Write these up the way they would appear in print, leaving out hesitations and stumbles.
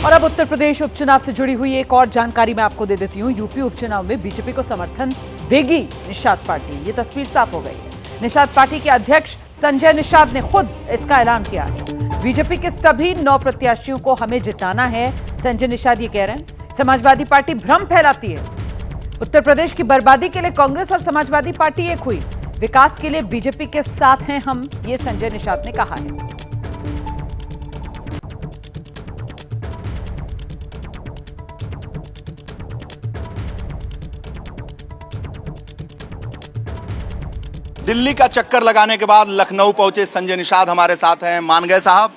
और अब उत्तर प्रदेश उपचुनाव से जुड़ी हुई एक और जानकारी मैं आपको दे देती हूं। यूपी उपचुनाव में बीजेपी को समर्थन देगी निषाद पार्टी, ये तस्वीर साफ हो गई है। निषाद पार्टी के अध्यक्ष संजय निषाद ने खुद इसका ऐलान किया है। बीजेपी के सभी 9 प्रत्याशियों को हमें जिताना है, संजय निषाद ये कह रहे हैं। समाजवादी पार्टी भ्रम फैलाती है। उत्तर प्रदेश की बर्बादी के लिए कांग्रेस और समाजवादी पार्टी एक हुई, विकास के लिए बीजेपी के साथ हैं हम, ये संजय निषाद ने कहा है। दिल्ली का चक्कर लगाने के बाद लखनऊ पहुंचे संजय निषाद हमारे साथ हैं। मान गए साहब?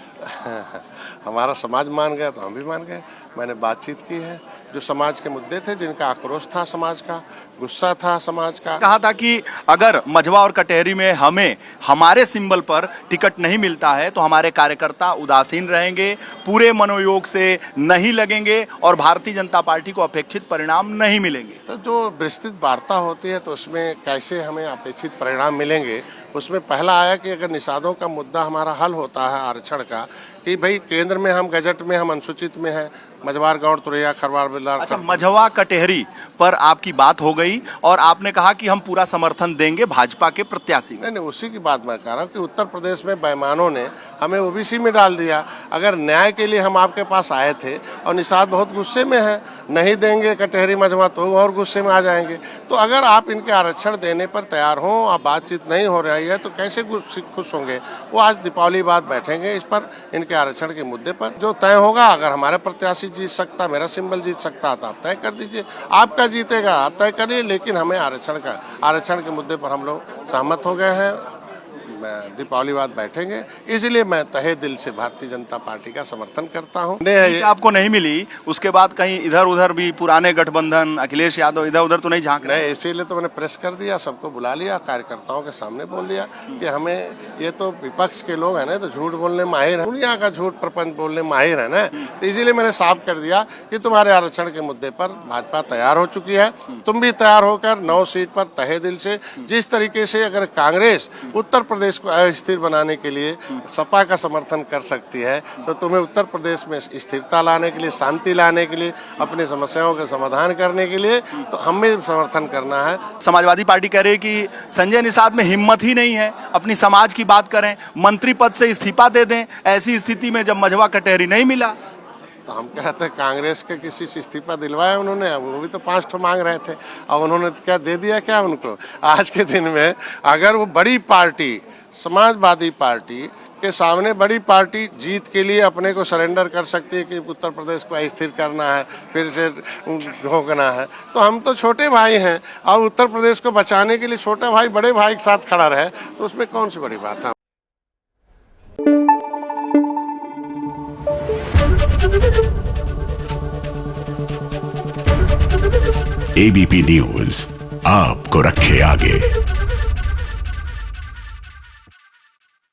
हमारा समाज मान गया तो हम भी मान गए। मैंने बातचीत की है, जो समाज के मुद्दे थे, जिनका आक्रोश था समाज का, गुस्सा था समाज का। कहा था कि अगर मझवा और कटहरी में हमें हमारे सिंबल पर टिकट नहीं मिलता है तो हमारे कार्यकर्ता उदासीन रहेंगे, पूरे मनोयोग से नहीं लगेंगे और भारतीय जनता पार्टी को अपेक्षित परिणाम नहीं मिलेंगे। तो जो विस्तृत वार्ता होती है तो उसमें कैसे हमें अपेक्षित परिणाम मिलेंगे, उसमें पहला आया कि अगर निषादों का मुद्दा हमारा हल होता है आरक्षण का, कि भाई केंद्र में हम गजट में हम अनुसूचित में है, मझवार गौड़ तुरैया खरवाड़ बिलार। अच्छा, मझवा कटहरी पर आपकी बात हो गई और आपने कहा कि हम पूरा समर्थन देंगे भाजपा के प्रत्याशी। नहीं, उसी की बात मैं कह रहा हूँ कि उत्तर प्रदेश में बेईमानों ने हमें ओबीसी में डाल दिया। अगर न्याय के लिए हम आपके पास आए थे और निषाद बहुत गुस्से में है, नहीं देंगे कटहरी मझवा तो और गुस्से में आ जाएंगे। तो अगर आप इनके आरक्षण देने पर तैयार हो, आप बातचीत नहीं हो रही है तो कैसे खुश होंगे? वो आज दीपावली बाद बैठेंगे इस पर, इनके आरक्षण के मुद्दे पर। जो तय होगा, अगर हमारे प्रत्याशी जीत सकता, मेरा सिंबल जीत सकता तो आप तय कर दीजिए। आपका जीतेगा आप तय करिए, लेकिन हमें आरक्षण के मुद्दे पर हम लोग सहमत हो गए हैं। दीपावली बाद बैठेंगे, इसलिए मैं तहे दिल से भारतीय जनता पार्टी का समर्थन करता हूँ। आपको नहीं मिली, उसके बाद कहीं इधर उधर भी पुराने गठबंधन अखिलेश यादव इधर उधर तो नहीं झांक रहे? इसीलिए तो मैंने प्रेस कर दिया, सबको बुला लिया, कार्यकर्ताओं के सामने बोल दिया कि हमें, ये तो विपक्ष के लोग हैं ना, तो झूठ बोलने माहिर है, दुनिया का झूठ प्रपंच बोलने माहिर है ना। तो इसीलिए मैंने साफ कर दिया कि तुम्हारे आरक्षण के मुद्दे पर भाजपा तैयार हो चुकी है। तुम भी तैयार होकर 9 सीट पर तहे दिल से, जिस तरीके से अगर कांग्रेस उत्तर प्रदेश को अस्थिर बनाने के लिए सपा का समर्थन कर सकती है, तो तुम्हें उत्तर प्रदेश में स्थिरता लाने के लिए, शांति लाने के लिए, अपनी समस्याओं का समाधान करने के लिए तो हमें समर्थन करना है। समाजवादी पार्टी कह रही है कि संजय निषाद में हिम्मत ही नहीं है, अपनी समाज की बात करें, मंत्री पद से इस्तीफा दे दें। ऐसी स्थिति में जब मझवा कटहरी नहीं मिला तो हम कहते हैं कांग्रेस के किसी से इस्तीफा दिलवाया उन्होंने, वो भी तो 5 ठो मांग रहे थे, अब उन्होंने क्या दे दिया क्या उनको? आज के दिन में अगर वो बड़ी पार्टी, समाजवादी पार्टी के सामने बड़ी पार्टी जीत के लिए अपने को सरेंडर कर सकती है कि उत्तर प्रदेश को अस्थिर करना है, फिर से रोकना है, तो हम तो छोटे भाई हैं और उत्तर प्रदेश को बचाने के लिए छोटा भाई बड़े भाई के साथ खड़ा रहे, तो उसमें कौन सी बड़ी बात है? एबीपी न्यूज आपको रखे आगे।